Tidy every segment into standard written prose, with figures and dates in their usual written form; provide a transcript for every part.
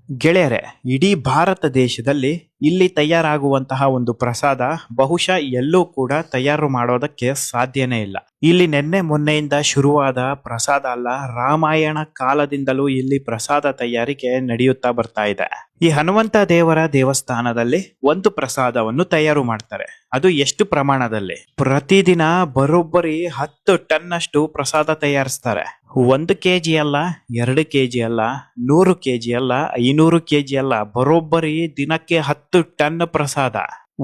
ಗೆಳೆಯರೆ, ಇಡೀ ಭಾರತ ದೇಶದಲ್ಲಿ ಇಲ್ಲಿ ತಯಾರಾಗುವಂತಹ ಒಂದು ಪ್ರಸಾದ ಬಹುಶಃ ಎಲ್ಲೂ ಕೂಡ ತಯಾರು ಮಾಡೋದಕ್ಕೆ ಸಾಧ್ಯನೇ ಇಲ್ಲ. ಇಲ್ಲಿ ನಿನ್ನೆ ಮೊನ್ನೆಯಿಂದ ಶುರುವಾದ ಪ್ರಸಾದ ಅಲ್ಲ, ರಾಮಾಯಣ ಕಾಲದಿಂದಲೂ ಇಲ್ಲಿ ಪ್ರಸಾದ ತಯಾರಿಕೆ ನಡೆಯುತ್ತಾ ಬರ್ತಾ ಇದೆ. ಈ ಹನುಮಂತ ದೇವರ ದೇವಸ್ಥಾನದಲ್ಲಿ ಒಂದು ಪ್ರಸಾದವನ್ನು ತಯಾರು ಮಾಡ್ತಾರೆ. ಅದು ಎಷ್ಟು ಪ್ರಮಾಣದಲ್ಲಿ? ಪ್ರತಿದಿನ ಬರೋಬ್ಬರಿ 10 ಟನ್ ಅಷ್ಟು ಪ್ರಸಾದ ತಯಾರಿಸ್ತಾರೆ. 1 ಕೆಜಿ ಅಲ್ಲ, 2 ಕೆಜಿ ಅಲ್ಲ, 100 ಕೆಜಿ ಅಲ್ಲ, 500 ಕೆಜಿ ಅಲ್ಲ, ಬರೋಬ್ಬರಿ ದಿನಕ್ಕೆ 10 ಟನ್ ಪ್ರಸಾದ.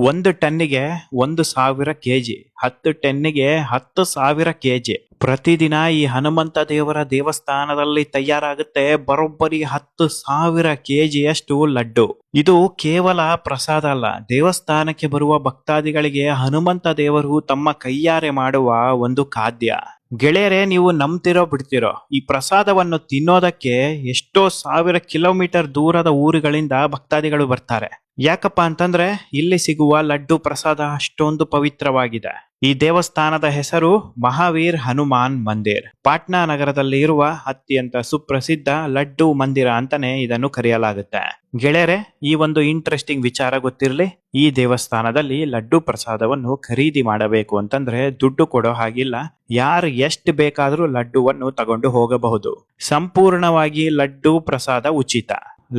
1 ಟನ್ನಿಗೆ 1,000 ಕೆಜಿ, 10 ಟನ್ನಿಗೆ 10,000 ಕೆಜಿ. ಪ್ರತಿದಿನ ಈ ಹನುಮಂತ ದೇವರ ದೇವಸ್ಥಾನದಲ್ಲಿ ತಯಾರಾಗುತ್ತೆ ಬರೋಬ್ಬರಿ 10,000 ಕೆಜಿಯಷ್ಟು ಲಡ್ಡು. ಇದು ಕೇವಲ ಪ್ರಸಾದ ಅಲ್ಲ, ದೇವಸ್ಥಾನಕ್ಕೆ ಬರುವ ಭಕ್ತಾದಿಗಳಿಗೆ ಹನುಮಂತ ದೇವರು ತಮ್ಮ ಕೈಯಾರೆ ಮಾಡುವ ಒಂದು ಖಾದ್ಯ. ಗೆಳೆಯರೇ, ನೀವು ನಂಬ್ತಿರೋ ಬಿಡ್ತಿರೋ, ಈ ಪ್ರಸಾದವನ್ನು ತಿನ್ನೋದಕ್ಕೆ ಎಷ್ಟೋ 1000 ಕಿಲೋಮೀಟರ್ ದೂರದ ಊರುಗಳಿಂದ ಭಕ್ತಾದಿಗಳು ಬರ್ತಾರೆ. ಯಾಕಪ್ಪ ಅಂತಂದ್ರೆ ಇಲ್ಲಿ ಸಿಗುವ ಲಡ್ಡು ಪ್ರಸಾದ ಅಷ್ಟೊಂದು ಪವಿತ್ರವಾಗಿದೆ. ಈ ದೇವಸ್ಥಾನದ ಹೆಸರು ಮಹಾವೀರ್ ಹನುಮಾನ್ ಮಂದಿರ್. ಪಾಟ್ನಾ ನಗರದಲ್ಲಿ ಇರುವ ಅತ್ಯಂತ ಸುಪ್ರಸಿದ್ಧ ಲಡ್ಡು ಮಂದಿರ ಅಂತಾನೆ ಇದನ್ನು ಕರೆಯಲಾಗುತ್ತೆ. ಗೆಳೆಯರೆ, ಈ ಒಂದು ಇಂಟ್ರೆಸ್ಟಿಂಗ್ ವಿಚಾರ ಗೊತ್ತಿರಲಿ. ಈ ದೇವಸ್ಥಾನದಲ್ಲಿ ಲಡ್ಡು ಪ್ರಸಾದವನ್ನು ಖರೀದಿ ಮಾಡಬೇಕು ಅಂತಂದ್ರೆ ದುಡ್ಡು ಕೊಡೋ ಹಾಗಿಲ್ಲ. ಯಾರು ಎಷ್ಟು ಬೇಕಾದ್ರೂ ಲಡ್ಡುವನ್ನು ತಗೊಂಡು ಹೋಗಬಹುದು. ಸಂಪೂರ್ಣವಾಗಿ ಲಡ್ಡು ಪ್ರಸಾದ ಉಚಿತ.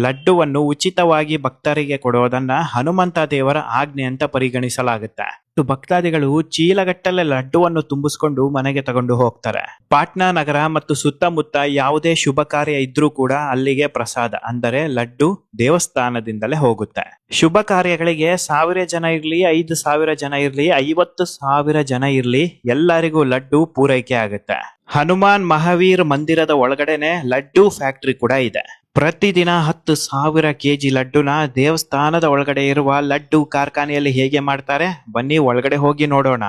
ಲಡ್ಡುವನ್ನು ಉಚಿತವಾಗಿ ಭಕ್ತರಿಗೆ ಕೊಡೋದನ್ನ ಹನುಮಂತ ದೇವರ ಆಜ್ಞೆ ಅಂತ ಪರಿಗಣಿಸಲಾಗುತ್ತೆ. ಭಕ್ತಾದಿಗಳು ಚೀಲಗಟ್ಟಲೆ ಲಡ್ಡುವನ್ನು ತುಂಬಿಸ್ಕೊಂಡು ಮನೆಗೆ ತಗೊಂಡು ಹೋಗ್ತಾರೆ. ಪಾಟ್ನಾ ನಗರ ಮತ್ತು ಸುತ್ತಮುತ್ತ ಯಾವುದೇ ಶುಭ ಕಾರ್ಯ ಇದ್ರೂ ಕೂಡ ಅಲ್ಲಿಗೆ ಪ್ರಸಾದ ಅಂದರೆ ಲಡ್ಡು ದೇವಸ್ಥಾನದಿಂದಲೇ ಹೋಗುತ್ತೆ. ಶುಭ ಕಾರ್ಯಗಳಿಗೆ 1000 ಜನ ಇರ್ಲಿ, 5,000 ಜನ ಇರ್ಲಿ, 50,000 ಜನ ಇರ್ಲಿ, ಎಲ್ಲರಿಗೂ ಲಡ್ಡು ಪೂರೈಕೆ ಆಗುತ್ತೆ. ಹನುಮಾನ್ ಮಹಾವೀರ್ ಮಂದಿರದ ಒಳಗಡೆನೆ ಲಡ್ಡು ಫ್ಯಾಕ್ಟರಿ ಕೂಡ ಇದೆ. ಪ್ರತಿದಿನ 10,000 ಕೆಜಿ ಲಡ್ಡುನ ದೇವಸ್ಥಾನದ ಒಳಗಡೆ ಇರುವ ಲಡ್ಡು ಕಾರ್ಖಾನೆಯಲ್ಲಿ ಹೇಗೆ ಮಾಡ್ತಾರೆ, ಬನ್ನಿ ಒಳಗಡೆ ಹೋಗಿ ನೋಡೋಣ.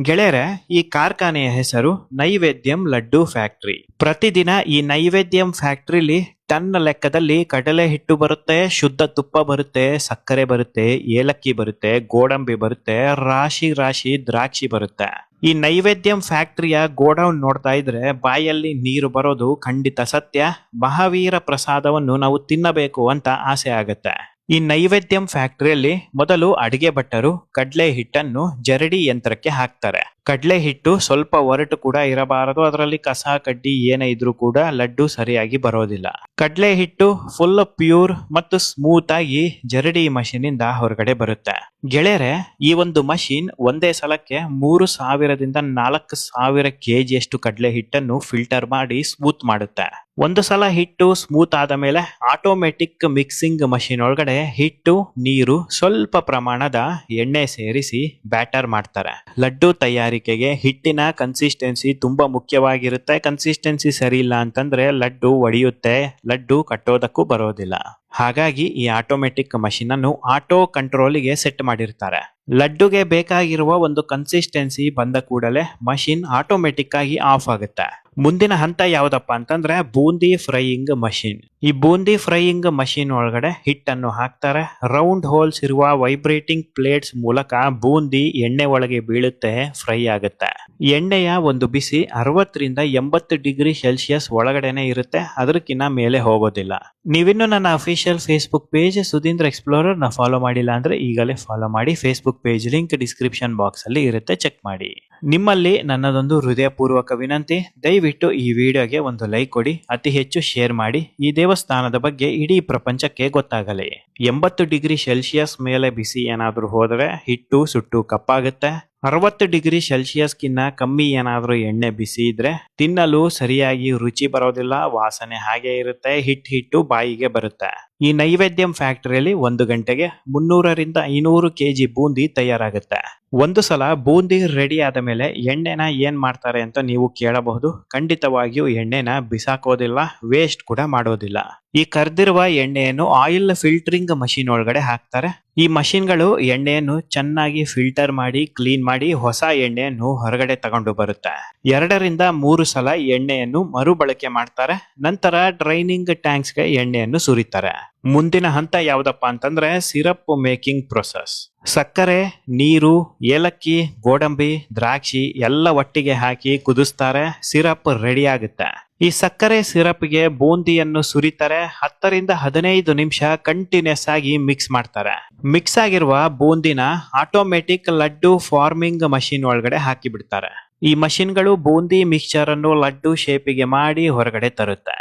ಗೆಳೆಯರೆ, ಈ ಕಾರ್ಖಾನೆಯ ಹೆಸರು ನೈವೇದ್ಯಂ ಲಡ್ಡು ಫ್ಯಾಕ್ಟರಿ. ಪ್ರತಿದಿನ ಈ ನೈವೇದ್ಯಂ ಫ್ಯಾಕ್ಟರಿಲಿ ಟನ್ ಲೆಕ್ಕದಲ್ಲಿ ಕಡಲೆ ಹಿಟ್ಟು ಬರುತ್ತೆ, ಶುದ್ಧ ತುಪ್ಪ ಬರುತ್ತೆ, ಸಕ್ಕರೆ ಬರುತ್ತೆ, ಏಲಕ್ಕಿ ಬರುತ್ತೆ, ಗೋಡಂಬಿ ಬರುತ್ತೆ, ರಾಶಿ ರಾಶಿ ದ್ರಾಕ್ಷಿ ಬರುತ್ತೆ. ಈ ನೈವೇದ್ಯಂ ಫ್ಯಾಕ್ಟರಿಯ ಗೋಡೌನ್ ನೋಡ್ತಾ ಇದ್ರೆ ಬಾಯಲ್ಲಿ ನೀರು ಬರೋದು ಖಂಡಿತ ಸತ್ಯ. ಮಹಾವೀರ ಪ್ರಸಾದವನ್ನು ನಾವು ತಿನ್ನಬೇಕು ಅಂತ ಆಸೆ ಆಗತ್ತೆ. ಈ ನೈವೇದ್ಯಂ ಫ್ಯಾಕ್ಟರಿಯಲ್ಲಿ ಮೊದಲು ಅಡಿಗೆ ಭಟ್ಟರು ಕಡ್ಲೆ ಹಿಟ್ಟನ್ನು ಜರಡಿ ಯಂತ್ರಕ್ಕೆ ಹಾಕ್ತಾರೆ. ಕಡ್ಲೆ ಹಿಟ್ಟು ಸ್ವಲ್ಪ ಒರಟು ಕೂಡ ಇರಬಾರದು, ಅದರಲ್ಲಿ ಕಸ ಕಡ್ಡಿ ಏನೇ ಇದ್ರೂ ಕೂಡ ಲಡ್ಡು ಸರಿಯಾಗಿ ಬರೋದಿಲ್ಲ. ಕಡ್ಲೆ ಹಿಟ್ಟು ಫುಲ್ ಪ್ಯೂರ್ ಮತ್ತು ಸ್ಮೂತ್ ಆಗಿ ಜರಡಿ ಮಷೀನ್ ಇಂದ ಹೊರಗಡೆ ಬರುತ್ತೆ. ಗೆಳೆಯರೆ, ಈ ಒಂದು ಮಷೀನ್ ಒಂದೇ ಸಲಕ್ಕೆ 3,000ದಿಂದ 4,000 ಕೆಜಿಯಷ್ಟು ಕಡ್ಲೆ ಹಿಟ್ಟನ್ನು ಫಿಲ್ಟರ್ ಮಾಡಿ ಸ್ಮೂತ್ ಮಾಡುತ್ತೆ. ಒಂದು ಸಲ ಹಿಟ್ಟು ಸ್ಮೂತ್ ಆದ ಮೇಲೆ ಆಟೋಮೆಟಿಕ್ ಮಿಕ್ಸಿಂಗ್ ಮಷೀನ್ ಒಳಗಡೆ ಹಿಟ್ಟು, ನೀರು, ಸ್ವಲ್ಪ ಪ್ರಮಾಣದ ಎಣ್ಣೆ ಸೇರಿಸಿ ಬ್ಯಾಟರ್ ಮಾಡ್ತಾರೆ. ಲಡ್ಡು ತಯಾರಿಕೆಗೆ ಹಿಟ್ಟಿನ ಕನ್ಸಿಸ್ಟೆನ್ಸಿ ತುಂಬಾ ಮುಖ್ಯವಾಗಿರುತ್ತೆ. ಕನ್ಸಿಸ್ಟೆನ್ಸಿ ಸರಿ ಇಲ್ಲ ಅಂತಂದ್ರೆ ಲಡ್ಡು ಒಡೆಯುತ್ತೆ, ಲಡ್ಡು ಕಟ್ಟೋದಕ್ಕೂ ಬರೋದಿಲ್ಲ. ಹಾಗಾಗಿ ಈ ಆಟೋಮೆಟಿಕ್ ಮಷೀನ್ ಅನ್ನು ಆಟೋ ಕಂಟ್ರೋಲಿಗೆ ಸೆಟ್ ಮಾಡಿರ್ತಾರೆ. ಲಡ್ಡುಗೆ ಬೇಕಾಗಿರುವ ಒಂದು ಕನ್ಸಿಸ್ಟೆನ್ಸಿ ಬಂದ ಕೂಡಲೇ ಮಷೀನ್ ಆಟೋಮೆಟಿಕ್ ಆಗಿ ಆಫ್ ಆಗುತ್ತೆ. ಮುಂದಿನ ಹಂತ ಯಾವ್ದಪ್ಪ ಅಂತಂದ್ರೆ ಬೂಂದಿ ಫ್ರೈಯಿಂಗ್ ಮಷೀನ್. ಈ ಬೂಂದಿ ಫ್ರೈಯಿಂಗ್ ಮಷೀನ್ ಒಳಗಡೆ ಹಿಟ್ಟನ್ನು ಹಾಕ್ತಾರೆ. ರೌಂಡ್ ಹೋಲ್ಸ್ ಇರುವ ವೈಬ್ರೇಟಿಂಗ್ ಪ್ಲೇಟ್ಸ್ ಮೂಲಕ ಬೂಂದಿ ಎಣ್ಣೆ ಒಳಗೆ ಬೀಳುತ್ತೆ, ಫ್ರೈ ಆಗುತ್ತೆ. ಎಣ್ಣೆಯ ಒಂದು ಬಿಸಿ 60ರಿಂದ 80 ಡಿಗ್ರಿ ಸೆಲ್ಸಿಯಸ್ ಒಳಗಡೆನೆ ಇರುತ್ತೆ, ಅದಕ್ಕಿಂತ ಮೇಲೆ ಹೋಗೋದಿಲ್ಲ. ನೀವಿನ್ನು ನನ್ನ official facebook page Sudhindra explorer ನ ಫಾಲೋ ಮಾಡಿಲ್ಲ ಅಂದ್ರೆ ಈಗಲೇ ಫಾಲೋ ಮಾಡಿ. Facebook page link description box ಅಲ್ಲಿ ಇರುತ್ತೆ, ಚೆಕ್ ಮಾಡಿ. ನಿಮ್ಮಲ್ಲಿ ನನ್ನದೊಂದು ಹೃದಯಪೂರ್ವಕ ವಿನಂತಿ, ದಯವಿಟ್ಟು ಈ ವಿಡಿಯೋಗೆ ಒಂದು ಲೈಕ್ ಕೊಡಿ, ಅತಿ ಹೆಚ್ಚು ಶೇರ್ ಮಾಡಿ. ಈ ದೇವಸ್ಥಾನದ ಬಗ್ಗೆ ಇಡೀ ಪ್ರಪಂಚಕ್ಕೆ ಗೊತ್ತಾಗಲಿ. 80 ಡಿಗ್ರಿ ಸೆಲ್ಸಿಯಸ್ ಮೇಲೆ ಬಿಸಿ ಏನಾದ್ರೂ ಹೋದರೆ ಹಿಟ್ಟು ಸುಟ್ಟು ಕಪ್ಪಾಗುತ್ತೆ. 60 ಡಿಗ್ರಿ ಸೆಲ್ಸಿಯಸ್ಗಿನ್ನ ಕಮ್ಮಿ ಏನಾದ್ರೂ ಎಣ್ಣೆ ಬಿಸಿ ಇದ್ರೆ ತಿನ್ನಲು ಸರಿಯಾಗಿ ರುಚಿ ಬರೋದಿಲ್ಲ, ವಾಸನೆ ಹಾಗೆ ಇರುತ್ತೆ, ಹಿಟ್ಟು ಬಾಯಿಗೆ ಬರುತ್ತೆ. ಈ ನೈವೇದ್ಯಂ ಫ್ಯಾಕ್ಟರಿಯಲ್ಲಿ 1 ಗಂಟೆಗೆ 300ರಿಂದ 500 ಕೆಜಿ ಬೂಂದಿ ತಯಾರಾಗುತ್ತೆ. ಒಂದು ಸಲ ಬೂಂದಿ ರೆಡಿ ಆದ ಮೇಲೆ ಎಣ್ಣೆನ ಏನ್ ಮಾಡ್ತಾರೆ ಅಂತ ನೀವು ಕೇಳಬಹುದು. ಖಂಡಿತವಾಗಿಯೂ ಎಣ್ಣೆನ ಬಿಸಾಕೋದಿಲ್ಲ, ವೇಸ್ಟ್ ಕೂಡ ಮಾಡೋದಿಲ್ಲ. ಈ ಕರ್ದಿರುವ ಎಣ್ಣೆಯನ್ನು ಆಯಿಲ್ ಫಿಲ್ಟರಿಂಗ್ ಮಷೀನ್ ಒಳಗಡೆ ಹಾಕ್ತಾರೆ. ಈ ಮಷೀನ್ಗಳು ಎಣ್ಣೆಯನ್ನು ಚೆನ್ನಾಗಿ ಫಿಲ್ಟರ್ ಮಾಡಿ ಕ್ಲೀನ್ ಮಾಡಿ ಹೊಸ ಎಣ್ಣೆಯನ್ನು ಹೊರಗಡೆ ತಗೊಂಡು ಬರುತ್ತೆ. 2ರಿಂದ 3 ಸಲ ಎಣ್ಣೆಯನ್ನು ಮರುಬಳಕೆ ಮಾಡ್ತಾರೆ. ನಂತರ ಡ್ರೈನಿಂಗ್ ಟ್ಯಾಂಕ್ಸ್ಗೆ ಎಣ್ಣೆಯನ್ನು ಸುರಿತಾರೆ. ಮುಂದಿನ ಹಂತ ಯಾವ್ದಪ್ಪ ಅಂತಂದ್ರೆ ಸಿರಪ್ ಮೇಕಿಂಗ್ ಪ್ರೊಸೆಸ್. ಸಕ್ಕರೆ, ನೀರು, ಏಲಕ್ಕಿ, ಗೋಡಂಬಿ, ದ್ರಾಕ್ಷಿ ಎಲ್ಲ ಒಟ್ಟಿಗೆ ಹಾಕಿ ಕುದಿಸ್ತಾರೆ. ಸಿರಪ್ ರೆಡಿ ಆಗುತ್ತೆ. ಈ ಸಕ್ಕರೆ ಸಿರಪ್ಗೆ ಬೂಂದಿಯನ್ನು ಸುರಿತಾರೆ. 10 ರಿಂದ 15 ನಿಮಿಷ ಕಂಟಿನ್ಯೂಸ್ ಆಗಿ ಮಿಕ್ಸ್ ಮಾಡ್ತಾರೆ. ಮಿಕ್ಸ್ ಆಗಿರುವ ಬೂಂದಿನ ಆಟೋಮೆಟಿಕ್ ಲಡ್ಡು ಫಾರ್ಮಿಂಗ್ ಮಷಿನ್ ಒಳಗಡೆ ಹಾಕಿ ಬಿಡ್ತಾರೆ. ಈ ಮಷಿನ್ಗಳು ಬೂಂದಿ ಮಿಕ್ಸ್ಚರ್ ಅನ್ನು ಲಡ್ಡು ಶೇಪಿಗೆ ಮಾಡಿ ಹೊರಗಡೆ ತರುತ್ತೆ.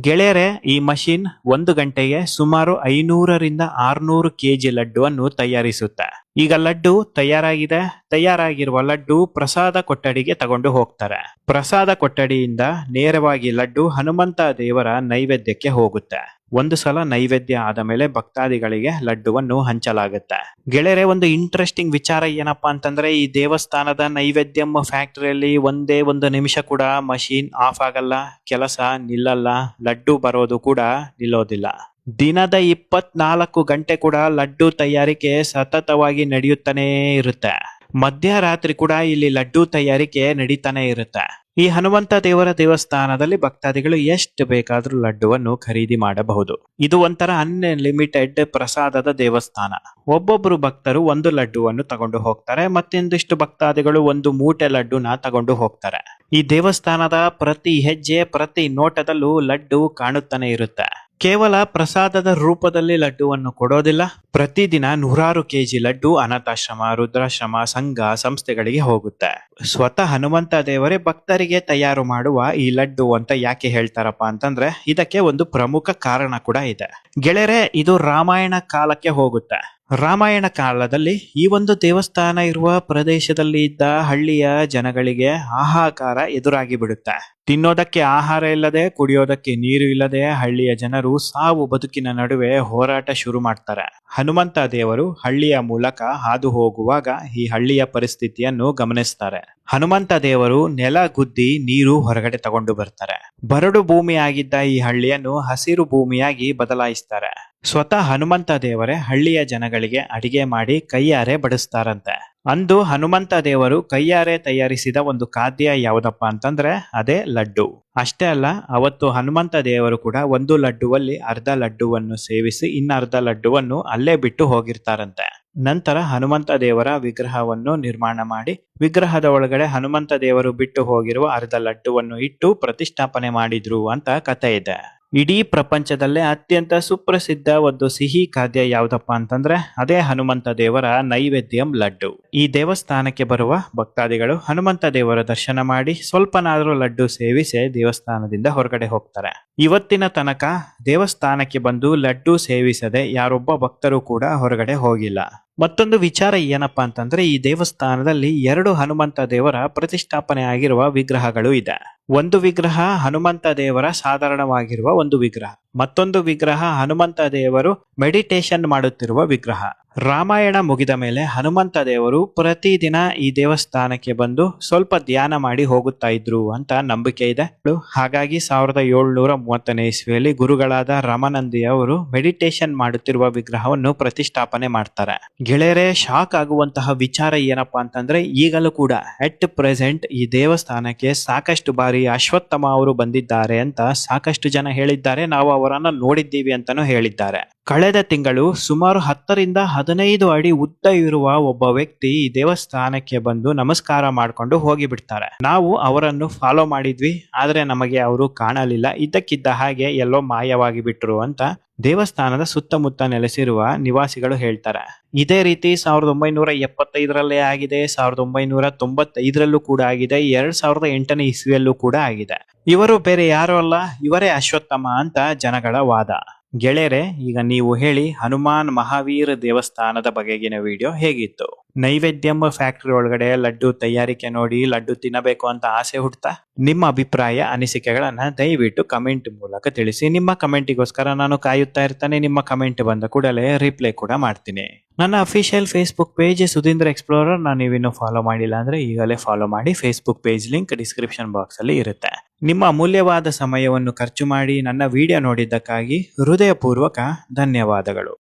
ಗೆಳೆಯರೆ, ಈ ಮಷಿನ್ 1 ಗಂಟೆಗೆ ಸುಮಾರು 500 ರಿಂದ 600 ಕೆಜಿ ಲಡ್ಡುವನ್ನು ತಯಾರಿಸುತ್ತೆ. ಈಗ ಲಡ್ಡು ತಯಾರಾಗಿದೆ. ತಯಾರಾಗಿರುವ ಲಡ್ಡು ಪ್ರಸಾದ ಕೊಠಡಿಗೆ ತಗೊಂಡು ಹೋಗ್ತಾರೆ. ಪ್ರಸಾದ ಕೊಠಡಿಯಿಂದ ನೇರವಾಗಿ ಲಡ್ಡು ಹನುಮಂತ ದೇವರ ನೈವೇದ್ಯಕ್ಕೆ ಹೋಗುತ್ತೆ. ಒಂದು ಸಲ ನೈವೇದ್ಯ ಆದ ಮೇಲೆ ಭಕ್ತಾದಿಗಳಿಗೆ ಲಡ್ಡುವನ್ನು ಹಂಚಲಾಗುತ್ತೆ. ಗೆಳೆಯರೆ, ಒಂದು ಇಂಟ್ರೆಸ್ಟಿಂಗ್ ವಿಚಾರ ಏನಪ್ಪಾ ಅಂತಂದ್ರೆ, ಈ ದೇವಸ್ಥಾನದ ನೈವೇದ್ಯಂ ಫ್ಯಾಕ್ಟರಿಯಲ್ಲಿ ಒಂದೇ 1 ನಿಮಿಷ ಕೂಡ ಮಷೀನ್ ಆಫ್ ಆಗಲ್ಲ, ಕೆಲಸ ನಿಲ್ಲಲ್ಲ, ಲಡ್ಡು ಬರೋದು ಕೂಡ ನಿಲ್ಲೋದಿಲ್ಲ. ದಿನದ 24 ಗಂಟೆ ಕೂಡ ಲಡ್ಡು ತಯಾರಿಕೆ ಸತತವಾಗಿ ನಡೆಯುತ್ತಾನೇ ಇರುತ್ತೆ. ಮಧ್ಯರಾತ್ರಿ ಕೂಡ ಇಲ್ಲಿ ಲಡ್ಡು ತಯಾರಿಕೆ ನಡೀತಾನೆ ಇರುತ್ತೆ. ಈ ಹನುಮಂತ ದೇವರ ದೇವಸ್ಥಾನದಲ್ಲಿ ಭಕ್ತಾದಿಗಳು ಎಷ್ಟು ಬೇಕಾದ್ರೂ ಲಡ್ಡುವನ್ನು ಖರೀದಿ ಮಾಡಬಹುದು. ಇದು ಒಂಥರ ಅನ್ಲಿಮಿಟೆಡ್ ಪ್ರಸಾದದ ದೇವಸ್ಥಾನ. ಒಬ್ಬೊಬ್ರು ಭಕ್ತರು 1 ಲಡ್ಡುವನ್ನು ತಗೊಂಡು ಹೋಗ್ತಾರೆ. ಮತ್ತೊಂದಿಷ್ಟು ಭಕ್ತಾದಿಗಳು 1 ಮೂಟೆ ಲಡ್ಡುನ ತಗೊಂಡು ಹೋಗ್ತಾರೆ. ಈ ದೇವಸ್ಥಾನದ ಪ್ರತಿ ಹೆಜ್ಜೆ, ಪ್ರತಿ ನೋಟದಲ್ಲೂ ಲಡ್ಡು ಕಾಣುತ್ತಾನೆ ಇರುತ್ತೆ. ಕೇವಲ ಪ್ರಸಾದದ ರೂಪದಲ್ಲಿ ಲಡ್ಡುವನ್ನು ಕೊಡೋದಿಲ್ಲ. ಪ್ರತಿದಿನ 100 ಕೆಜಿ ಲಡ್ಡು ಅನಾಥಾಶ್ರಮ, ರುದ್ರಾಶ್ರಮ, ಸಂಘ, ಸಂಸ್ಥೆಗಳಿಗೆ ಹೋಗುತ್ತೆ. ಸ್ವತಃ ಹನುಮಂತ ದೇವರೇ ಭಕ್ತರಿಗೆ ತಯಾರು ಮಾಡುವ ಈ ಲಡ್ಡು ಅಂತ ಯಾಕೆ ಹೇಳ್ತಾರಪ್ಪ ಅಂತಂದ್ರೆ, ಇದಕ್ಕೆ ಒಂದು ಪ್ರಮುಖ ಕಾರಣ ಕೂಡ ಇದೆ. ಗೆಳೆಯರೆ, ಇದು ರಾಮಾಯಣ ಕಾಲಕ್ಕೆ ಹೋಗುತ್ತೆ. ರಾಮಾಯಣ ಕಾಲದಲ್ಲಿ ಈ ಒಂದು ದೇವಸ್ಥಾನ ಇರುವ ಪ್ರದೇಶದಲ್ಲಿ ಇದ್ದ ಹಳ್ಳಿಯ ಜನಗಳಿಗೆ ಹಾಹಾಕಾರ ಎದುರಾಗಿ ಬಿಡುತ್ತೆ. ತಿನ್ನೋದಕ್ಕೆ ಆಹಾರ ಇಲ್ಲದೆ, ಕುಡಿಯೋದಕ್ಕೆ ನೀರು ಇಲ್ಲದೆ ಹಳ್ಳಿಯ ಜನರು ಸಾವು ಬದುಕಿನ ನಡುವೆ ಹೋರಾಟ ಶುರು ಮಾಡ್ತಾರೆ. ಹನುಮಂತ ದೇವರು ಹಳ್ಳಿಯ ಮೂಲಕ ಹಾದು ಹೋಗುವಾಗ ಈ ಹಳ್ಳಿಯ ಪರಿಸ್ಥಿತಿಯನ್ನು ಗಮನಿಸ್ತಾರೆ. ಹನುಮಂತ ದೇವರು ನೆಲ ಗುದ್ದಿ ನೀರು ಹೊರಗಡೆ ತಗೊಂಡು ಬರ್ತಾರೆ. ಬರಡು ಭೂಮಿಯಾಗಿದ್ದ ಈ ಹಳ್ಳಿಯನ್ನು ಹಸಿರು ಭೂಮಿಯಾಗಿ ಬದಲಾಯಿಸ್ತಾರೆ. ಸ್ವತಃ ಹನುಮಂತ ದೇವರೇ ಹಳ್ಳಿಯ ಜನಗಳಿಗೆ ಅಡಿಗೆ ಮಾಡಿ ಕೈಯಾರೆ ಬಡಿಸ್ತಾರಂತೆ. ಅಂದು ಹನುಮಂತ ದೇವರು ಕೈಯಾರೆ ತಯಾರಿಸಿದ ಒಂದು ಖಾದ್ಯ ಯಾವುದಪ್ಪ ಅಂತಂದ್ರೆ ಅದೇ ಲಡ್ಡು. ಅಷ್ಟೇ ಅಲ್ಲ, ಅವತ್ತು ಹನುಮಂತ ದೇವರು ಕೂಡ 1 ಲಡ್ಡುವಲ್ಲಿ ಅರ್ಧ ಲಡ್ಡುವನ್ನು ಸೇವಿಸಿ ಇನ್ನರ್ಧ ಲಡ್ಡುವನ್ನು ಅಲ್ಲೇ ಬಿಟ್ಟು ಹೋಗಿರ್ತಾರಂತೆ. ನಂತರ ಹನುಮಂತ ದೇವರ ವಿಗ್ರಹವನ್ನು ನಿರ್ಮಾಣ ಮಾಡಿ ವಿಗ್ರಹದ ಒಳಗಡೆ ಹನುಮಂತ ದೇವರು ಬಿಟ್ಟು ಹೋಗಿರುವ ಅರ್ಧ ಲಡ್ಡುವನ್ನು ಇಟ್ಟು ಪ್ರತಿಷ್ಠಾಪನೆ ಮಾಡಿದ್ರು ಅಂತ ಕಥೆ ಇದೆ. ಇಡೀ ಪ್ರಪಂಚದಲ್ಲೇ ಅತ್ಯಂತ ಸುಪ್ರಸಿದ್ಧ ಒಂದು ಸಿಹಿ ಖಾದ್ಯ ಯಾವುದಪ್ಪ ಅಂತಂದ್ರೆ ಅದೇ ಹನುಮಂತ ದೇವರ ನೈವೇದ್ಯಂ ಲಡ್ಡು. ಈ ದೇವಸ್ಥಾನಕ್ಕೆ ಬರುವ ಭಕ್ತಾದಿಗಳು ಹನುಮಂತ ದೇವರ ದರ್ಶನ ಮಾಡಿ ಸ್ವಲ್ಪನಾದ್ರೂ ಲಡ್ಡು ಸೇವಿಸಿ ದೇವಸ್ಥಾನದಿಂದ ಹೊರಗಡೆ ಹೋಗ್ತಾರೆ. ಇವತ್ತಿನ ತನಕ ದೇವಸ್ಥಾನಕ್ಕೆ ಬಂದು ಲಡ್ಡು ಸೇವಿಸದೆ ಯಾರೊಬ್ಬ ಭಕ್ತರು ಕೂಡ ಹೊರಗಡೆ ಹೋಗಿಲ್ಲ. ಮತ್ತೊಂದು ವಿಚಾರ ಏನಪ್ಪಾ ಅಂತಂದ್ರೆ, ಈ ದೇವಸ್ಥಾನದಲ್ಲಿ 2 ಹನುಮಂತ ದೇವರ ಪ್ರತಿಷ್ಠಾಪನೆ ಆಗಿರುವ ವಿಗ್ರಹಗಳು ಇದೆ. ಒಂದು ವಿಗ್ರಹ ಹನುಮಂತ ದೇವರ ಸಾಧಾರಣವಾಗಿರುವ ಒಂದು ವಿಗ್ರಹ, ಮತ್ತೊಂದು ವಿಗ್ರಹ ಹನುಮಂತ ದೇವರು ಮೆಡಿಟೇಷನ್ ಮಾಡುತ್ತಿರುವ ವಿಗ್ರಹ. ರಾಮಾಯಣ ಮುಗಿದ ಮೇಲೆ ಹನುಮಂತ ದೇವರು ಪ್ರತಿದಿನ ಈ ದೇವಸ್ಥಾನಕ್ಕೆ ಬಂದು ಸ್ವಲ್ಪ ಧ್ಯಾನ ಮಾಡಿ ಹೋಗುತ್ತಾ ಇದ್ರು ಅಂತ ನಂಬಿಕೆ ಇದೆ. ಹಾಗಾಗಿ 1730ನೇ ಇಸ್ವಿಯಲ್ಲಿ ಗುರುಗಳಾದ ರಾಮಾನಂದಿ ಅವರು ಮೆಡಿಟೇಷನ್ ಮಾಡುತ್ತಿರುವ ವಿಗ್ರಹವನ್ನು ಪ್ರತಿಷ್ಠಾಪನೆ ಮಾಡ್ತಾರೆ. ಗೆಳೆಯರೆ, ಶಾಕ್ ಆಗುವಂತಹ ವಿಚಾರ ಏನಪ್ಪಾ ಅಂತಂದ್ರೆ, ಈಗಲೂ ಕೂಡ ಅಟ್ ಪ್ರೆಸೆಂಟ್ ಈ ದೇವಸ್ಥಾನಕ್ಕೆ ಸಾಕಷ್ಟು ಬಾರಿ ಅಶ್ವತ್ಥಮ ಅವರು ಬಂದಿದ್ದಾರೆ ಅಂತ ಸಾಕಷ್ಟು ಜನ ಹೇಳಿದ್ದಾರೆ. ನಾವು ಅವರನ್ನ ನೋಡಿದ್ದೀವಿ ಅಂತಾನೂ ಹೇಳಿದ್ದಾರೆ. ಕಳೆದ ತಿಂಗಳು ಸುಮಾರು 10 ರಿಂದ 15 ಅಡಿ ಉದ್ದ ಇರುವ ಒಬ್ಬ ವ್ಯಕ್ತಿ ಈ ದೇವಸ್ಥಾನಕ್ಕೆ ಬಂದು ನಮಸ್ಕಾರ ಮಾಡ್ಕೊಂಡು ಹೋಗಿ ಬಿಡ್ತಾರೆ. ನಾವು ಅವರನ್ನು ಫಾಲೋ ಮಾಡಿದ್ವಿ, ಆದ್ರೆ ನಮಗೆ ಅವರು ಕಾಣಲಿಲ್ಲ, ಇದ್ದಕ್ಕಿದ್ದ ಹಾಗೆ ಎಲ್ಲೋ ಮಾಯವಾಗಿ ಬಿಟ್ರು ಅಂತ ದೇವಸ್ಥಾನದ ಸುತ್ತಮುತ್ತ ನೆಲೆಸಿರುವ ನಿವಾಸಿಗಳು ಹೇಳ್ತಾರೆ. ಇದೇ ರೀತಿ 1975ರಲ್ಲೇ ಆಗಿದೆ, 1995ರಲ್ಲೂ ಕೂಡ ಆಗಿದೆ, 2008ನೇ ಇಸ್ವಿಯಲ್ಲೂ ಕೂಡ ಆಗಿದೆ. ಇವರು ಬೇರೆ ಯಾರು ಅಲ್ಲ, ಇವರೇ ಅಶ್ವತ್ಥಮ ಅಂತ ಜನಗಳ ವಾದ. ಗೆಳೆಯರೆ, ಈಗ ನೀವು ಹೇಳಿ, ಹನುಮಾನ್ ಮಹಾವೀರ್ ದೇವಸ್ಥಾನದ ಬಗೆಗಿನ ವಿಡಿಯೋ ಹೇಗಿತ್ತು? ನೈವೇದ್ಯಂ ಫ್ಯಾಕ್ಟರಿ ಒಳಗಡೆ ಲಡ್ಡು ತಯಾರಿಕೆ ನೋಡಿ ಲಡ್ಡು ತಿನ್ನಬೇಕು ಅಂತ ಆಸೆ ಹುಡ್ತಾ? ನಿಮ್ಮ ಅಭಿಪ್ರಾಯ, ಅನಿಸಿಕೆಗಳನ್ನ ದಯವಿಟ್ಟು ಕಮೆಂಟ್ ಮೂಲಕ ತಿಳಿಸಿ. ನಿಮ್ಮ ಕಮೆಂಟಿಗೋಸ್ಕರ ನಾನು ಕಾಯುತ್ತಾ ಇರ್ತಾನೆ. ನಿಮ್ಮ ಕಮೆಂಟ್ ಬಂದ ಕೂಡಲೇ ರಿಪ್ಲೈ ಕೂಡ ಮಾಡ್ತೀನಿ. ನನ್ನ official facebook page Sudhindra explorer. ನೀವಿನ್ನೂ ಫಾಲೋ ಮಾಡಿಲ್ಲ ಅಂದ್ರೆ ಈಗಲೇ ಫಾಲೋ ಮಾಡಿ. Facebook page link description box ಅಲ್ಲಿ ಇರುತ್ತೆ. ನಿಮ್ಮ ಅಮೂಲ್ಯವಾದ ಸಮಯವನ್ನು ಖರ್ಚು ಮಾಡಿ ನನ್ನ ವಿಡಿಯೋ ನೋಡಿದ್ದಕ್ಕಾಗಿ ಹೃದಯಪೂರ್ವಕ ಧನ್ಯವಾದಗಳು.